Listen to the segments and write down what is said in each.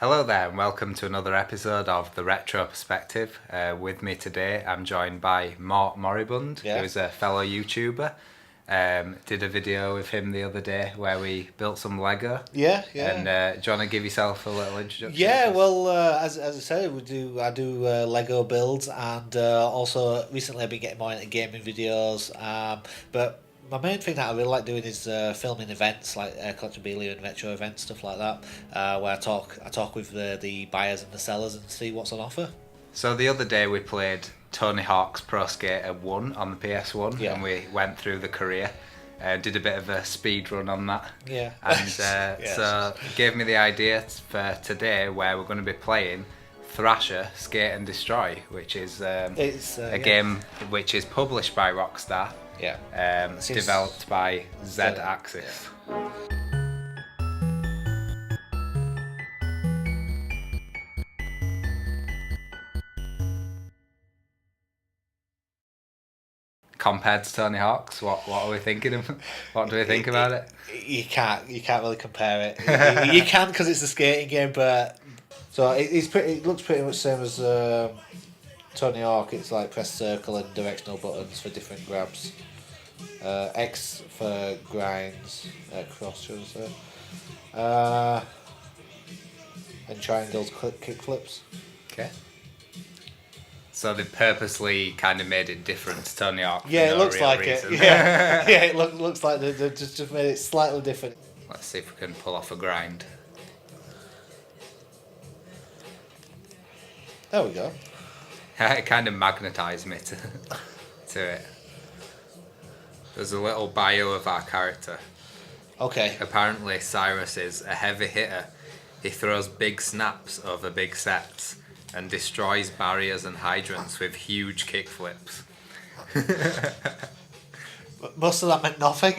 Hello there and welcome to another episode of The Retro Perspective. With me today I'm joined by Morrt who's a fellow YouTuber. Did a video with him the other day where we built some Lego. Yeah. And do you want to give yourself a little introduction? Yeah, well, as I said, I do Lego builds, and also recently I've been getting more into gaming videos. But my main thing that I really like doing is filming events like collectibility and retro events, stuff like that, where I talk with the buyers and the sellers and see what's on offer. So the other day we played Tony Hawk's Pro Skater 1 on the PS1 and we went through the career. Did a bit of a speed run on that. Yeah. And so it gave me the idea for today where we're going to be playing Thrasher Skate and Destroy, which is a game which is published by Rockstar. Yeah. Developed by Z-Axis. Compared to Tony Hawk's, what are we thinking of? What do we think about it? You can't really compare it. You can because it's a skating game, but so it looks pretty much the same as Tony Hawk. It's like press circle and directional buttons for different grabs. X for grinds, cross should I say, and triangles kick flips. Okay. So they purposely kind of made it different to Tony Hawk. Yeah, it looks like reason. It. Yeah, yeah, it looks like they just made it slightly different. Let's see if we can pull off a grind. There we go. It kind of magnetised me to it. There's a little bio of our character. Okay. Apparently Cyrus is a heavy hitter. He throws big snaps over big sets and destroys barriers and hydrants with huge kickflips. Most of that meant nothing.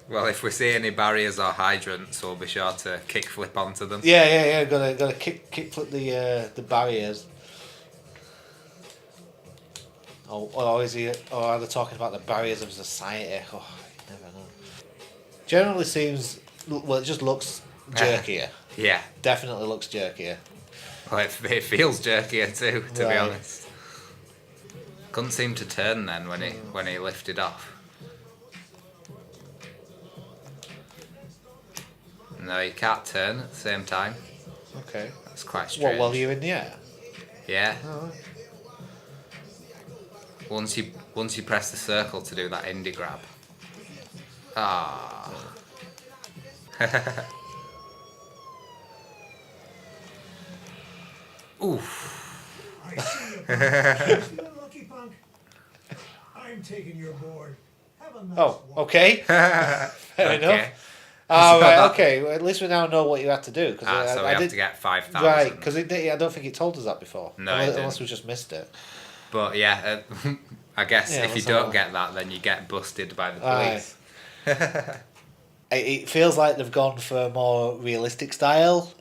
Well, if we see any barriers or hydrants, we'll be sure to kickflip onto them. Yeah. Gotta kickflip the barriers. Or is he? Or are they talking about the barriers of society? Oh, you never know. Generally seems well. It just looks jerkier. Yeah, definitely looks jerkier. Well, it feels jerkier too, to be honest. Couldn't seem to turn then when he lifted off. No, you can't turn at the same time. Okay. That's quite strange. What, while you're in the air? Yeah. Oh. Once you press the circle to do that indie grab. Ah. Oof. I see you, lucky punk. I'm taking your board. Have a nice Oh, okay. Fair enough. Oh, right, okay. Well, at least we now know what you had to do. So we have to get 5,000. Right, because I don't think it told us that before. No, unless we just missed it. But yeah, I guess if you don't get that, then you get busted by the police. It feels like they've gone for a more realistic style,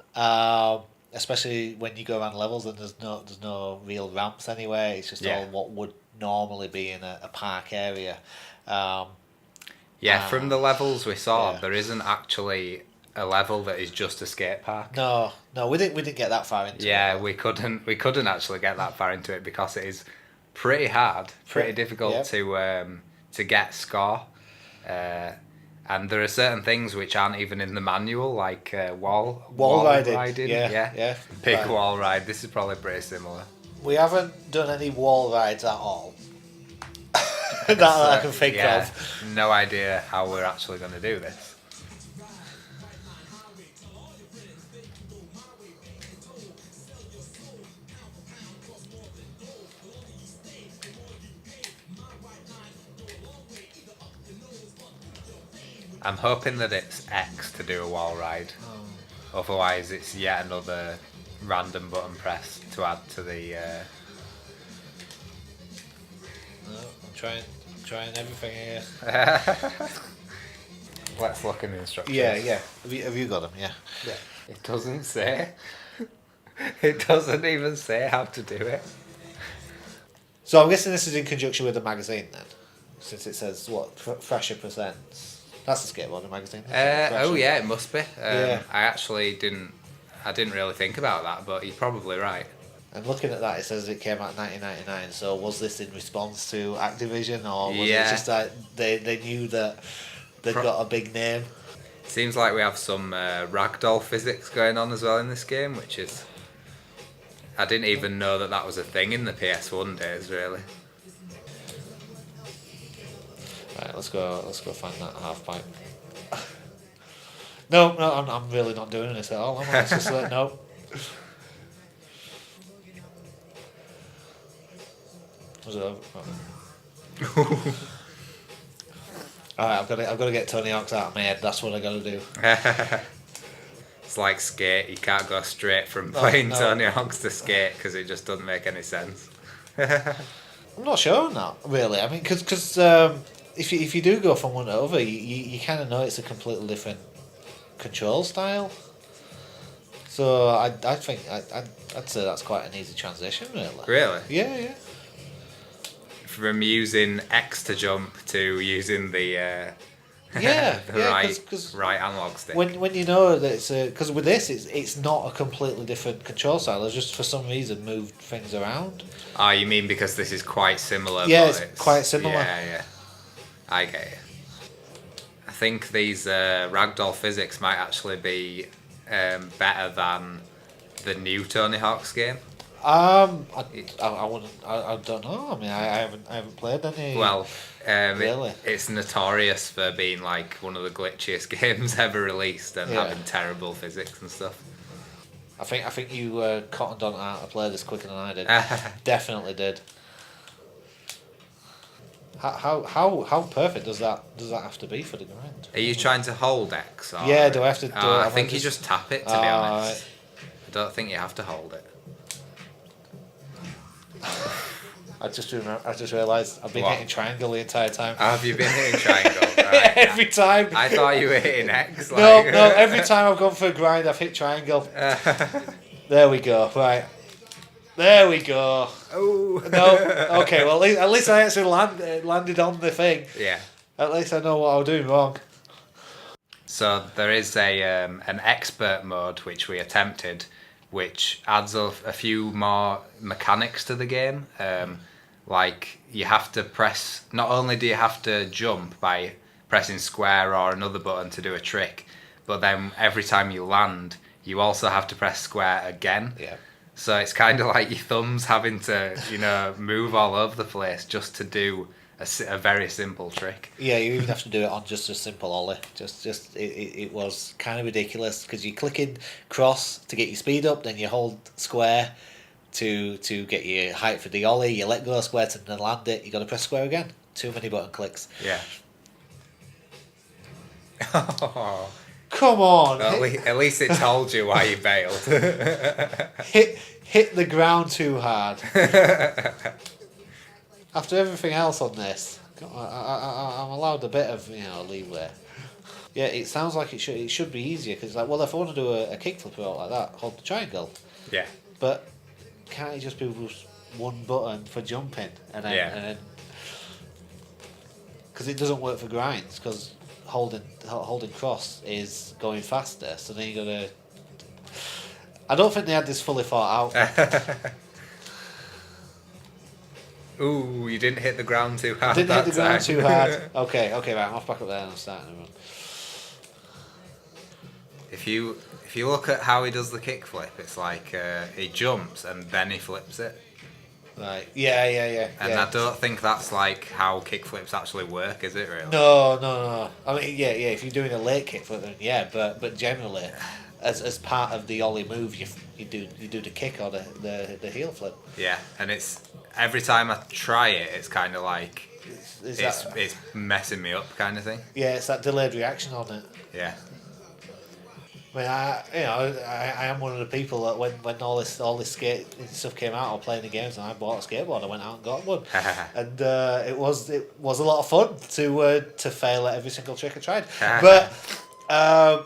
especially when you go around levels and there's no real ramps anywhere. It's just all what would normally be in a park area. From the levels we saw, there isn't actually a level that is just a skate park. No, we didn't get that far into it. Yeah, we couldn't actually get that far into it because it is pretty hard, pretty difficult to get score. And there are certain things which aren't even in the manual, like wall riding. Yeah. Big wall ride. This is probably pretty similar. We haven't done any wall rides at all. that I can think of. No idea how we're actually going to do this. I'm hoping that it's X to do a wall ride. Otherwise, it's yet another random button press to add to the. No, I'm trying everything here. Let's look in the instructions. Yeah. Have you got them? Yeah. It doesn't say. It doesn't even say how to do it. So I'm guessing this is in conjunction with the magazine then, since it says what Thrasher Presents. That's a skateboarding magazine. Oh yeah, it must be. Yeah. I actually didn't really think about that, but you're probably right. And looking at that, it says it came out in 1999. So was this in response to Activision, or was it just that they knew that they've got a big name? Seems like we have some ragdoll physics going on as well in this game, which is... I didn't even know that was a thing in the PS1 days, really. Right, let's go find that half pipe. No, I'm really not doing this at all. I'm just like, no. Was it over? Oh. Alright, I've got to get Tony Hawk's out of my head. That's what I got to do. It's like Skate. You can't go straight from playing Tony Hawk's to Skate because it just doesn't make any sense. I'm not sure on that, really. I mean, because if you do go from one to other, you kind of know it's a completely different control style. So I think I'd say that's quite an easy transition, really. Really? Yeah. From using X to jump to using the right analog stick. When you know that it's because with this it's not a completely different control style. It's just for some reason moved things around. Oh, you mean because this is quite similar? Yeah, but it's quite similar. Yeah. I get it. I think these ragdoll physics might actually be better than the new Tony Hawk's game. I wouldn't. I don't know. I mean, I haven't played any. Well, really, it's notorious for being like one of the glitchiest games ever released and having terrible physics and stuff. I think you cottoned on how to play this quicker than I did. Definitely did. How perfect does that have to be for the grind? Are you trying to hold X? Or... Yeah, do I have to? I think you just tap it. To be honest, I don't think you have to hold it. I just realised I've been hitting triangle the entire time. Have you been hitting triangle? Right. Every time. I thought you were hitting X. Like... No. Every time I've gone for a grind, I've hit triangle. There we go. Right. There we go. Oh. No. Okay. Well, at least I actually landed on the thing. Yeah. At least I know what I was doing wrong. So there is an expert mode which we attempted, which adds a few more mechanics to the game. Like you have to press. Not only do you have to jump by pressing square or another button to do a trick, but then every time you land, you also have to press square again. Yeah. So it's kind of like your thumbs having to, move all over the place just to do a very simple trick. Yeah, you even have to do it on just a simple ollie. It was kind of ridiculous because you click in cross to get your speed up, then you hold square to get your height for the ollie. You let go of square to then land it. You got to press square again. Too many button clicks. Yeah. Come on. Well, at least it told you why you bailed. hit the ground too hard. After everything else on this, I'm allowed a bit of leeway. Yeah, it sounds like it should be easier because if I want to do a kickflip out like that, hold the triangle. Yeah. But can't it just be one button for jumping and then because it doesn't work for grinds because holding cross is going faster. So then you gotta. I don't think they had this fully thought out. Ooh, you didn't hit the ground too hard. Didn't hit the ground too hard. Okay, right, I'm off back up there and I'm starting to run. If you look at how he does the kickflip, it's like he jumps and then he flips it. Right. Yeah. And I don't think that's like how kickflips actually work, is it really? No. I mean, yeah. If you're doing a late kickflip, then yeah. But generally, as part of the ollie move, you do the kick or the heel flip. Yeah, and it's every time I try it, it's kind of like it's messing me up, kind of thing. Yeah, it's that delayed reaction on it. Yeah. I mean, I am one of the people that when all this skate stuff came out, I was playing the games and I bought a skateboard. I went out and got one, and it was a lot of fun to fail at every single trick I tried. But I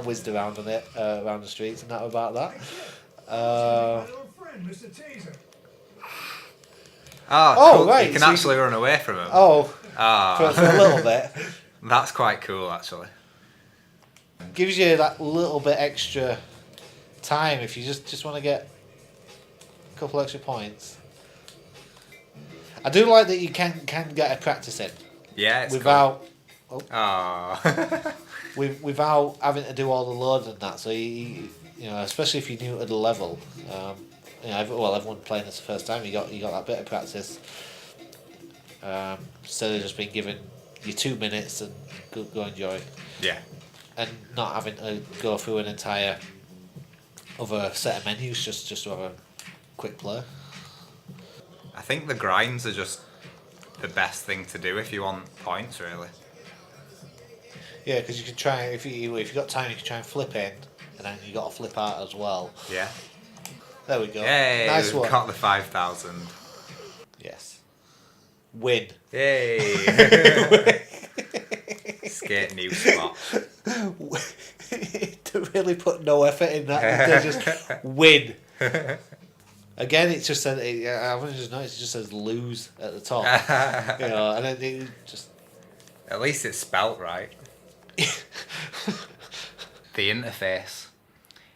whizzed around on it around the streets and that about that. My little friend, Mr. Taser. Oh, cool. Right. You can actually run away from him. Oh. for a little bit. That's quite cool, actually. Gives you that little bit extra time if you just want to get a couple extra points. I do like that you can get a practice in. Yeah, it's without cool. Oh. without having to do all the loading and that. So you know, especially if you're new to the level, you know, everyone playing this the first time, you got that bit of practice. Instead of just being given you 2 minutes and go enjoy. Yeah. And not having to go through an entire other set of menus just to have a quick play. I think the grinds are just the best thing to do if you want points, really. Yeah, because you can try, if you got time, you can try and flip in, and then you got to flip out as well. Yeah. There we go. Yay, Nice we've one. got the 5,000. Yes. Win. Yay. Skate new spot. To really put no effort in that, they just win. Again, it just says, I've just noticed it just says lose at the top. You know, and then it just... At least it's spelt right. The interface.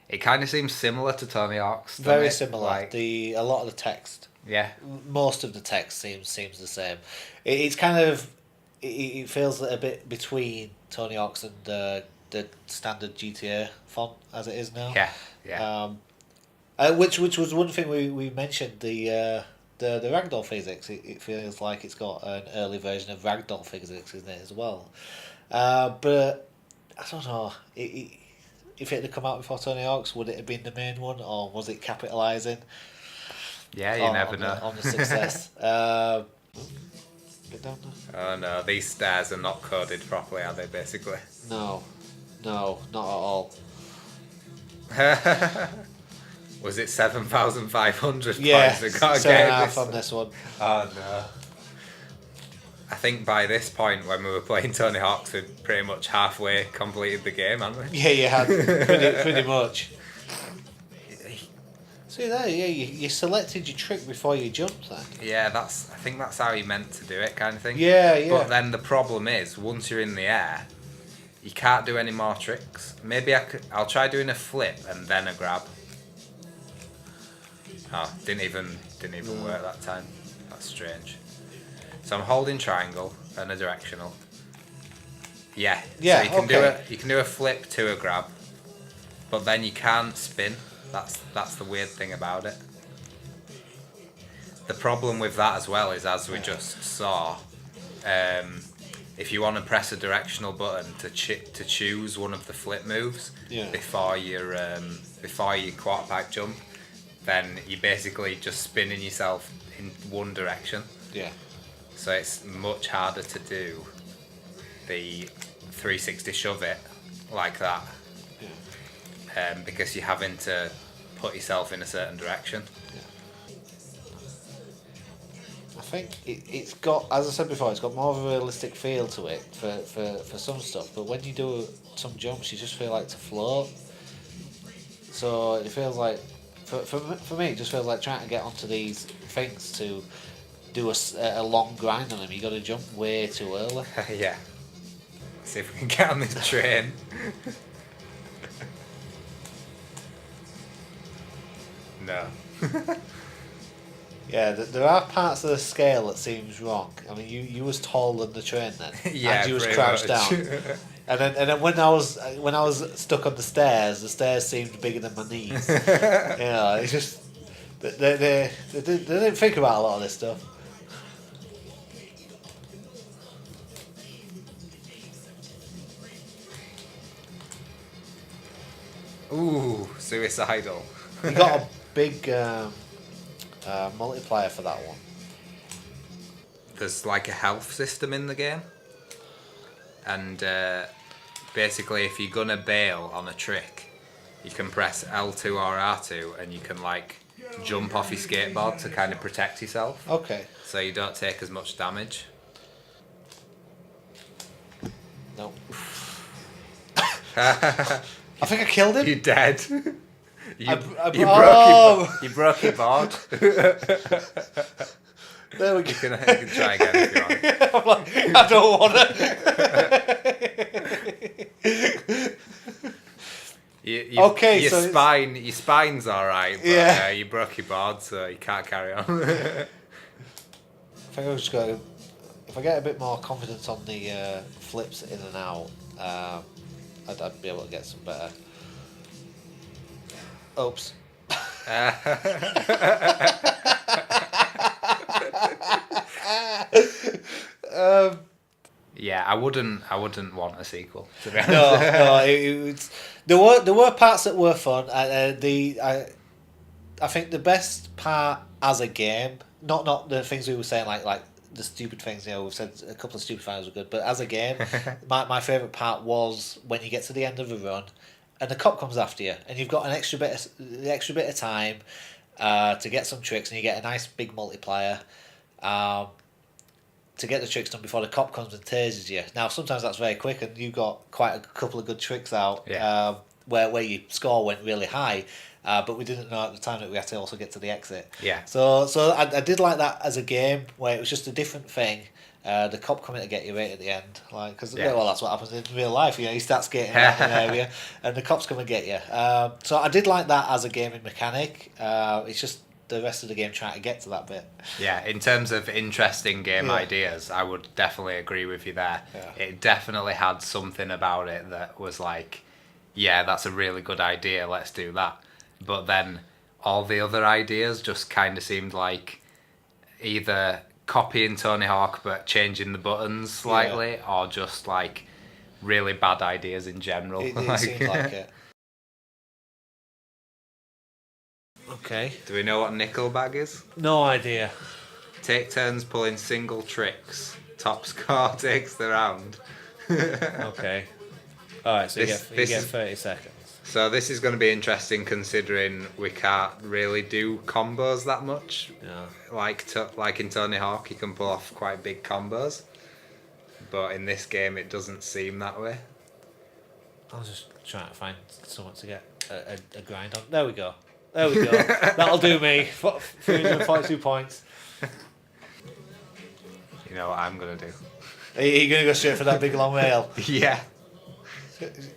It kind of seems similar to Tony Hawk's. Very similar. Like, A lot of the text. Yeah. Most of the text seems the same. It's kind of... It feels a bit between Tony Hawk's and the standard GTA font as it is now. Yeah, yeah. Which was one thing we mentioned, the ragdoll physics. It feels like it's got an early version of ragdoll physics in it as well. But I don't know. If it had come out before Tony Hawk's, would it have been the main one, or was it capitalising? Yeah, you never know. On the success. Get down there. Oh no, these stairs are not coded properly, are they, basically? No, not at all. Was it 7,500 Yeah, points we got to 7.5 on this one. Oh no. I think by this point, when we were playing Tony Hawk's, we'd pretty much halfway completed the game, hadn't we? Yeah, you had pretty much. See there, yeah, you selected your trick before you jumped then. Yeah, I think that's how you meant to do it, kind of thing. Yeah. But then the problem is, once you're in the air, you can't do any more tricks. Maybe I'll try doing a flip and then a grab. Oh, didn't even work that time. That's strange. So I'm holding triangle and a directional. Yeah. Yeah. So you can do a flip to a grab, but then you can't spin. That's the weird thing about it. The problem with that as well is, as we just saw, if you want to press a directional button to choose one of the flip moves before your quarter pipe jump, then you're basically just spinning yourself in one direction. Yeah. So it's much harder to do the 360 shove it like that. Because you're having to put yourself in a certain direction. Yeah. I think it's got, as I said before, it's got more of a realistic feel to it for some stuff, but when you do some jumps, you just feel like to float. So it feels like, for me, it just feels like trying to get onto these things to do a long grind on them. You got to jump way too early. Yeah. See if we can get on this train. No. Yeah, there are parts of the scale that seems wrong. I mean, you was taller than the train then, yeah, and you was crouched much. down. And then when I was stuck on the stairs seemed bigger than my knees. You know, it's just they didn't think about a lot of this stuff. Ooh, suicidal. You got a big multiplier for that one. There's like a health system in the game, and basically if you're gonna bail on a trick, you can press L2 or R2 and you can like jump off your skateboard to kind of protect yourself. Okay. So you don't take as much damage. No. I think I killed him. You're dead. You oh. broke your board. There we go. You can try again if you want. I'm like, I don't want to. Okay, your so your spine's all right, but you broke your board, so you can't carry on. I think I've just got to, if I get a bit more confidence on the flips in and out, I'd be able to get some better. Oops. Yeah, I wouldn't want a sequel, to be honest. No, there were parts that were fun. I think the best part as a game, not the things we were saying like the stupid things. We've said a couple of stupid things were good, but as a game, my favourite part was when you get to the end of a run, and the cop comes after you, and you've got the extra bit of time to get some tricks, and you get a nice big multiplier. To get the tricks done before the cop comes and tases you. Now, sometimes that's very quick, and you got quite a couple of good tricks out where your score went really high, but we didn't know at the time that we had to also get to the exit. Yeah. So I did like that as a game where it was just a different thing. The cop coming to get you right at the end, because well, that's what happens in real life. You start skating around an area, and the cops come and get you. So I did like that as a gaming mechanic. It's just the rest of the game trying to get to that bit. Yeah, in terms of interesting game ideas, I would definitely agree with you there. Yeah. It definitely had something about it that was like, yeah, that's a really good idea, let's do that. But then all the other ideas just kind of seemed like either copying Tony Hawk but changing the buttons slightly, or just like really bad ideas in general. It seemed like it. Okay. Do we know what nickel bag is? No idea. Take turns pulling single tricks. Top score takes the round. Okay. Alright, so you get 30 seconds. So this is going to be interesting considering we can't really do combos that much. Yeah. Like in Tony Hawk, you can pull off quite big combos. But in this game, it doesn't seem that way. I was just trying to find someone to get a grind on. There we go. That'll do me. 342 points. You know what I'm going to do? Are you going to go straight for that big long rail? Yeah. It's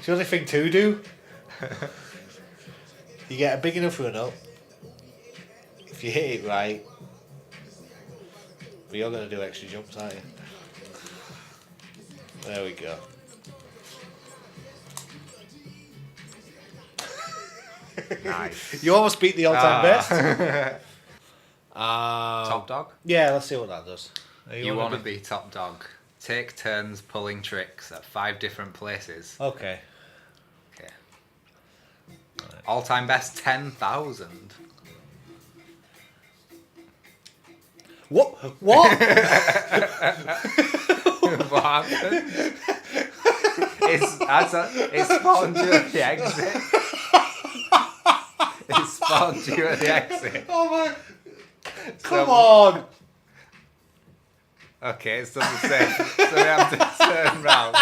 the only thing to do. You get a big enough run up. If you hit it right, but you're going to do extra jumps, aren't you? There we go. Nice. You almost beat the all-time best. Top dog? Yeah, let's see what that does. You want to be top dog. Take turns pulling tricks at 5 different places. Okay. All-time best 10,000. What? What happened? It's spawned you at the exit. It spawned you at the exit. Oh my... Come on! Okay, it's done the same. So we have to turn round.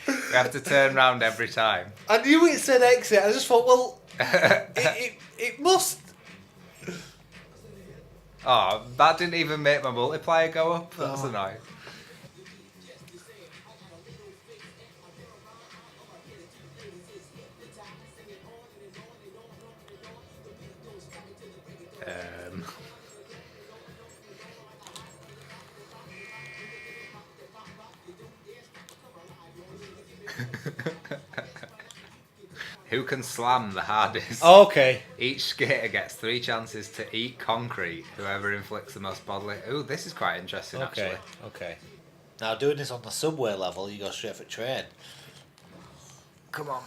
We have to turn round every time. I knew it said exit. I just thought, well, it must. Oh, that didn't even make my multiplier go up. That's annoying. Who can slam the hardest? Okay. Each skater gets 3 chances to eat concrete. Whoever inflicts the most bodily... Ooh, this is quite interesting, actually. Okay. Now, doing this on the subway level, you go straight for train. Come on.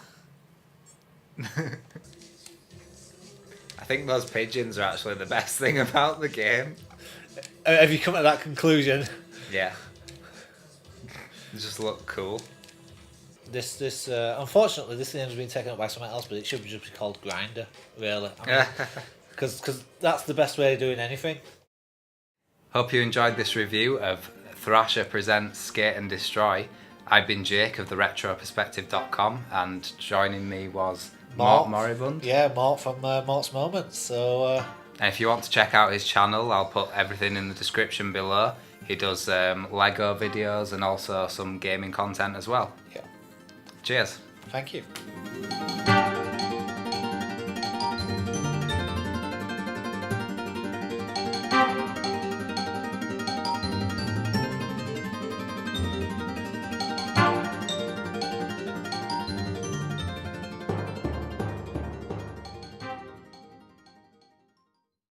I think those pigeons are actually the best thing about the game. Have you come to that conclusion? Yeah. They just look cool. This unfortunately, this name's been taken up by something else, but it should just be called Grinder, really. Because that's the best way of doing anything. Hope you enjoyed this review of Thrasher Presents Skate and Destroy. I've been Jake of theretroperspective.com, and joining me was Mortt Moribund. Yeah, Mortt from Mort's Moments. So And if you want to check out his channel, I'll put everything in the description below. He does Lego videos and also some gaming content as well. Yeah. Cheers. Thank you.